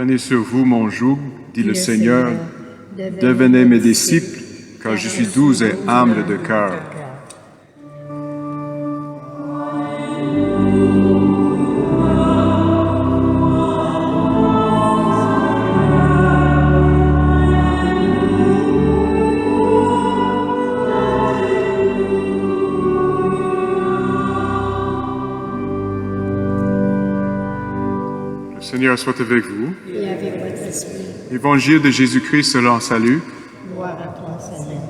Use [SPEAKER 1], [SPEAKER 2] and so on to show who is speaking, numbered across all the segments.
[SPEAKER 1] Prenez sur vous mon joug, dit le Seigneur, devenez mes disciples, car je suis doux et humble de cœur. Le Seigneur soit avec vous.
[SPEAKER 2] Et avec votre esprit.
[SPEAKER 1] Évangile de Jésus-Christ selon salut.
[SPEAKER 2] Gloire à toi, Seigneur.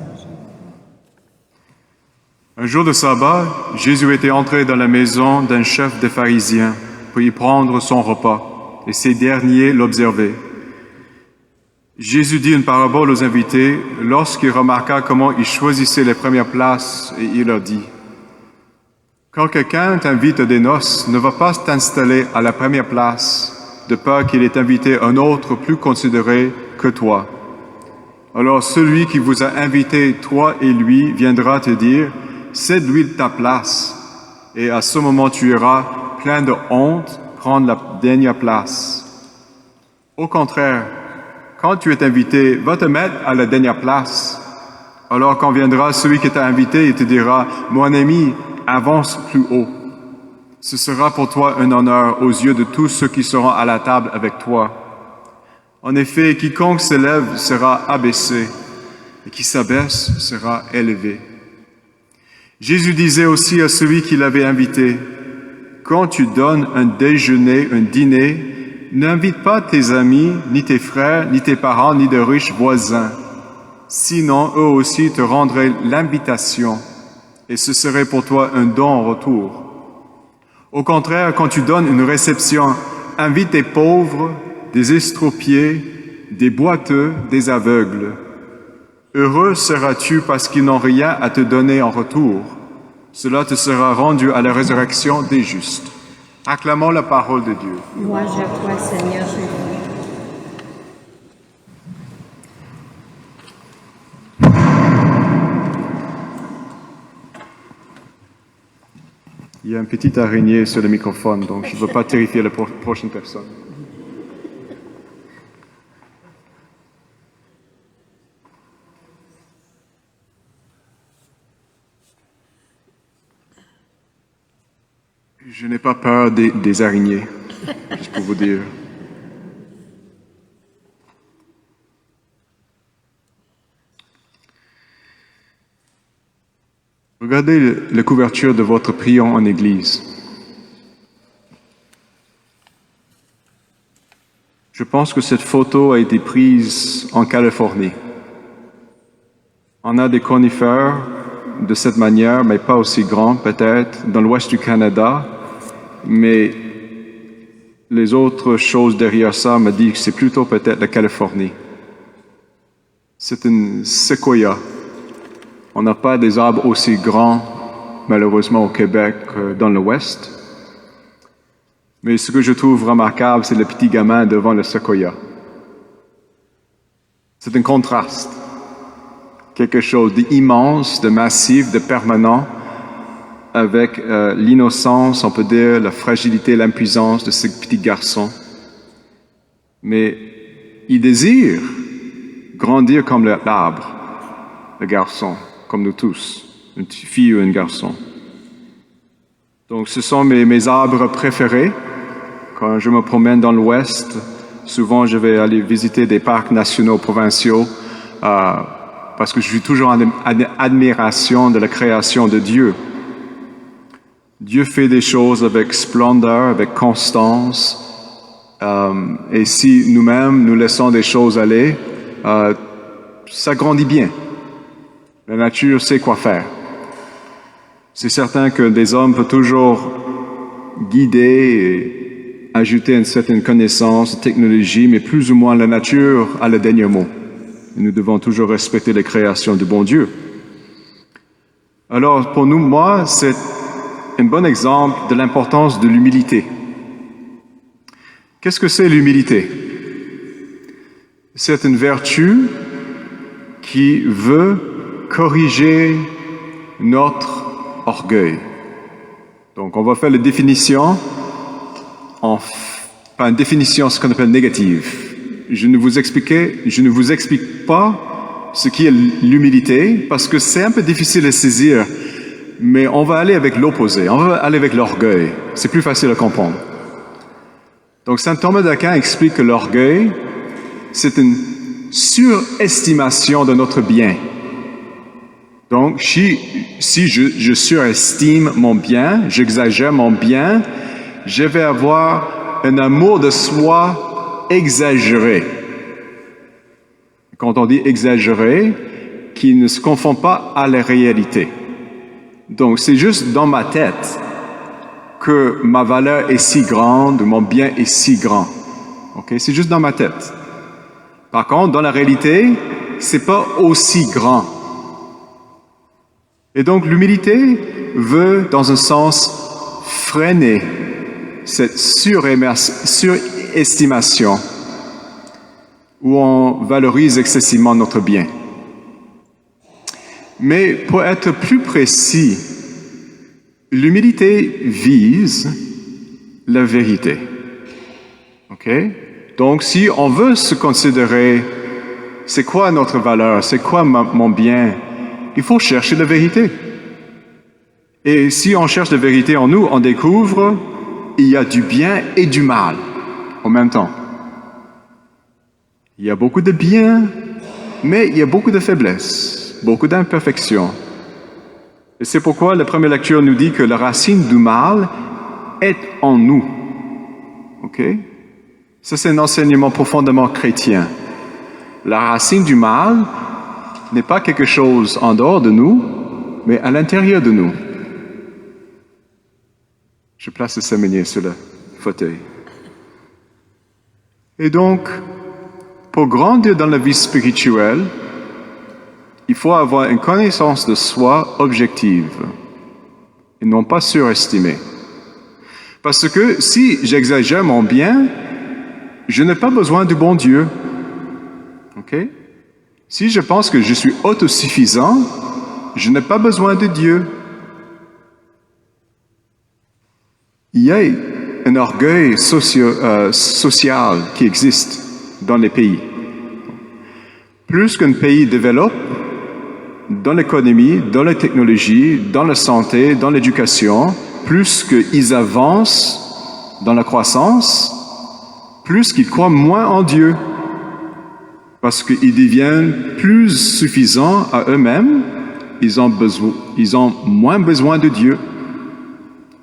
[SPEAKER 1] Un jour de sabbat, Jésus était entré dans la maison d'un chef des pharisiens pour y prendre son repas, et ces derniers l'observaient. Jésus dit une parabole aux invités lorsqu'il remarqua comment ils choisissaient les premières places, et il leur dit: quand quelqu'un t'invite à des noces, ne va pas t'installer à la première place, de peur qu'il ait invité un autre plus considéré que toi. Alors celui qui vous a invité, toi et lui, viendra te dire: cède-lui ta place. Et à ce moment, tu iras, plein de honte, prendre la dernière place. Au contraire, quand tu es invité, va te mettre à la dernière place. Alors quand viendra celui qui t'a invité, il te dira: mon ami, avance plus haut. Ce sera pour toi un honneur aux yeux de tous ceux qui seront à la table avec toi. En effet, quiconque s'élève sera abaissé, et qui s'abaisse sera élevé. Jésus disait aussi à celui qui l'avait invité: quand tu donnes un déjeuner, un dîner, n'invite pas tes amis, ni tes frères, ni tes parents, ni de riches voisins. Sinon, eux aussi te rendraient l'invitation, et ce serait pour toi un don en retour. Au contraire, quand tu donnes une réception, invite des pauvres, des estropiés, des boiteux, des aveugles. Heureux seras-tu parce qu'ils n'ont rien à te donner en retour. Cela te sera rendu à la résurrection des justes. Acclamons la parole de Dieu.
[SPEAKER 2] Louange à toi, Seigneur Jésus.
[SPEAKER 1] Il y a une petite araignée sur le microphone, donc je ne veux pas terrifier la prochaine personne. Je n'ai pas peur des araignées, juste pour vous dire. Regardez la couverture de votre prion en église. Je pense que cette photo a été prise en Californie. On a des conifères de cette manière, mais pas aussi grands peut-être, dans l'ouest du Canada. Mais les autres choses derrière ça me disent que c'est plutôt peut-être la Californie. C'est une séquoia. On n'a pas des arbres aussi grands, malheureusement, au Québec, dans l'Ouest. Mais ce que je trouve remarquable, c'est le petit gamin devant le séquoia. C'est un contraste. Quelque chose d'immense, de massif, de permanent, avec l'innocence, on peut dire, la fragilité, l'impuissance de ce petit garçon. Mais il désire grandir comme l'arbre, le garçon, comme nous tous, une fille ou un garçon. Donc ce sont mes arbres préférés. Quand je me promène dans l'Ouest, souvent je vais aller visiter des parcs nationaux provinciaux parce que je suis toujours en admiration de la création de Dieu. Dieu fait des choses avec splendeur, avec constance, et si nous-mêmes nous laissons des choses aller, ça grandit bien. La nature sait quoi faire. C'est certain que des hommes peuvent toujours guider et ajouter une certaine connaissance, technologie, mais plus ou moins la nature a le dernier mot. Et nous devons toujours respecter les créations du bon Dieu. Alors pour nous, moi, c'est un bon exemple de l'importance de l'humilité. Qu'est-ce que c'est l'humilité? C'est une vertu qui veut corriger notre orgueil. Donc on va faire la définition en par une définition, ce qu'on appelle négative. Je ne vous explique pas ce qui est l'humilité, parce que c'est un peu difficile à saisir, mais on va aller avec l'opposé, on va aller avec l'orgueil. C'est plus facile à comprendre. Donc, saint Thomas d'Aquin explique que l'orgueil, c'est une surestimation de notre bien. Donc, si je surestime mon bien, j'exagère mon bien, je vais avoir un amour de soi exagéré. Quand on dit exagéré, qui ne se confond pas à la réalité. Donc, c'est juste dans ma tête que ma valeur est si grande, mon bien est si grand. Okay? C'est juste dans ma tête. Par contre, dans la réalité, c'est pas aussi grand. Et donc, l'humilité veut, dans un sens, freiner cette surestimation où on valorise excessivement notre bien. Mais pour être plus précis, l'humilité vise la vérité. OK? Donc, si on veut se considérer, c'est quoi notre valeur, c'est quoi mon bien, il faut chercher la vérité. Et si on cherche la vérité en nous, on découvre qu'il y a du bien et du mal en même temps. Il y a beaucoup de bien, mais il y a beaucoup de faiblesses, beaucoup d'imperfections. Et c'est pourquoi la première lecture nous dit que la racine du mal est en nous. OK? Ça, c'est un enseignement profondément chrétien. La racine du mal n'est pas quelque chose en dehors de nous, mais à l'intérieur de nous. Je place le séminaire sur le fauteuil. Et donc, pour grandir dans la vie spirituelle, il faut avoir une connaissance de soi objective et non pas surestimée. Parce que si j'exagère mon bien, je n'ai pas besoin du bon Dieu. OK? Si je pense que je suis autosuffisant, je n'ai pas besoin de Dieu. Il y a un orgueil social qui existe dans les pays. Plus qu'un pays développe, dans l'économie, dans la technologie, dans la santé, dans l'éducation, plus qu'ils avancent dans la croissance, plus qu'ils croient moins en Dieu. Parce qu'ils deviennent plus suffisants à eux-mêmes, ils ont moins besoin de Dieu.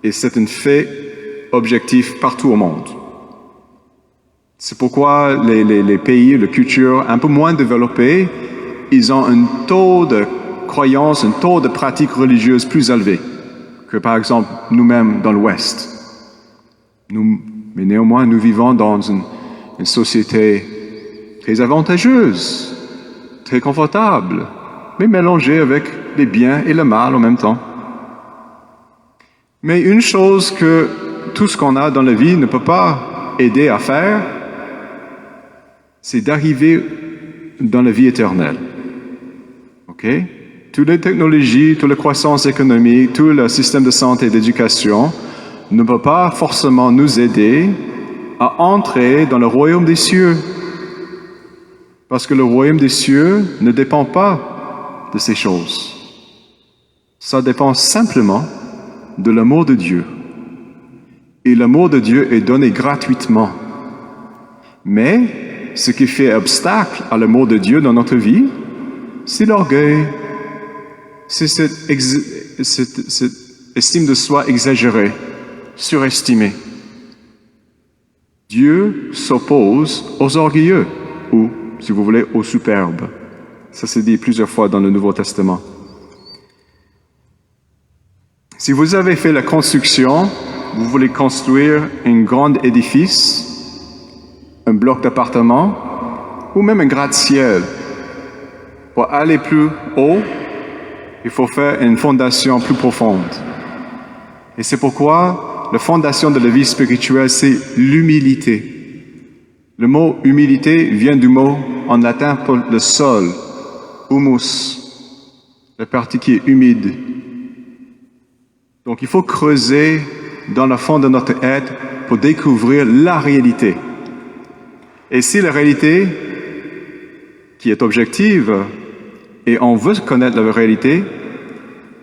[SPEAKER 1] Et c'est un fait objectif partout au monde. C'est pourquoi les pays, les cultures un peu moins développées, ils ont un taux de croyance, un taux de pratique religieuse plus élevé que, par exemple, nous-mêmes dans l'Ouest. Mais néanmoins, nous vivons dans une société très avantageuse, très confortable, mais mélangée avec les biens et le mal en même temps. Mais une chose que tout ce qu'on a dans la vie ne peut pas aider à faire, c'est d'arriver dans la vie éternelle. OK? Toutes les technologies, toute la croissance économique, tout le système de santé et d'éducation ne peut pas forcément nous aider à entrer dans le royaume des cieux. Parce que le royaume des cieux ne dépend pas de ces choses. Ça dépend simplement de l'amour de Dieu. Et l'amour de Dieu est donné gratuitement. Mais ce qui fait obstacle à l'amour de Dieu dans notre vie, c'est l'orgueil. C'est cette estime de soi exagérée, surestimée. Dieu s'oppose aux orgueilleux, ou, si vous voulez, aux superbes. Ça c'est dit plusieurs fois dans le Nouveau Testament. Si vous avez fait la construction, vous voulez construire un grand édifice, un bloc d'appartement, ou même un gratte-ciel. Pour aller plus haut, il faut faire une fondation plus profonde. Et c'est pourquoi la fondation de la vie spirituelle, c'est l'humilité. Le mot humilité vient du mot en latin pour le sol, humus, la partie qui est humide. Donc il faut creuser dans le fond de notre être pour découvrir la réalité. Et si la réalité, qui est objective, et on veut connaître la réalité,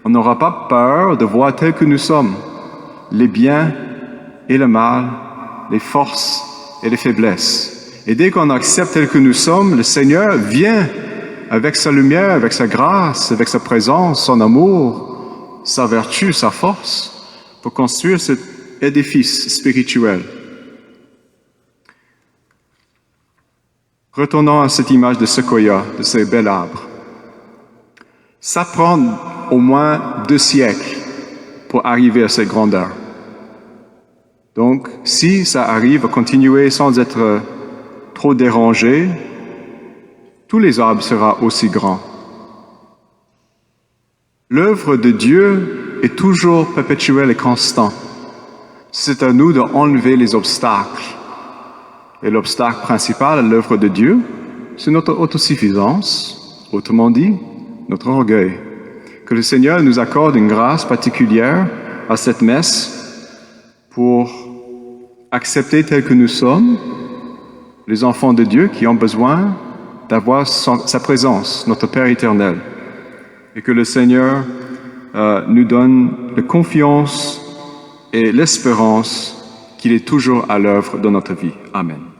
[SPEAKER 1] on n'aura pas peur de voir tel que nous sommes, les biens et le mal, les forces et les faiblesses. Et dès qu'on accepte tel que nous sommes, le Seigneur vient avec sa lumière, avec sa grâce, avec sa présence, son amour, sa vertu, sa force, pour construire cet édifice spirituel. Retournons à cette image de séquoia, de ce bel arbre. Ça prend au moins 2 siècles pour arriver à cette grandeur. Donc, si ça arrive à continuer sans être trop dérangé, tous les arbres seront aussi grands. L'œuvre de Dieu est toujours perpétuelle et constante. C'est à nous d'enlever les obstacles. Et l'obstacle principal à l'œuvre de Dieu, c'est notre autosuffisance, autrement dit, notre orgueil. Que le Seigneur nous accorde une grâce particulière à cette messe pour accepter tel que nous sommes, les enfants de Dieu qui ont besoin d'avoir sa présence, notre Père éternel. Et que le Seigneur nous donne la confiance et l'espérance qu'il est toujours à l'œuvre dans notre vie. Amen.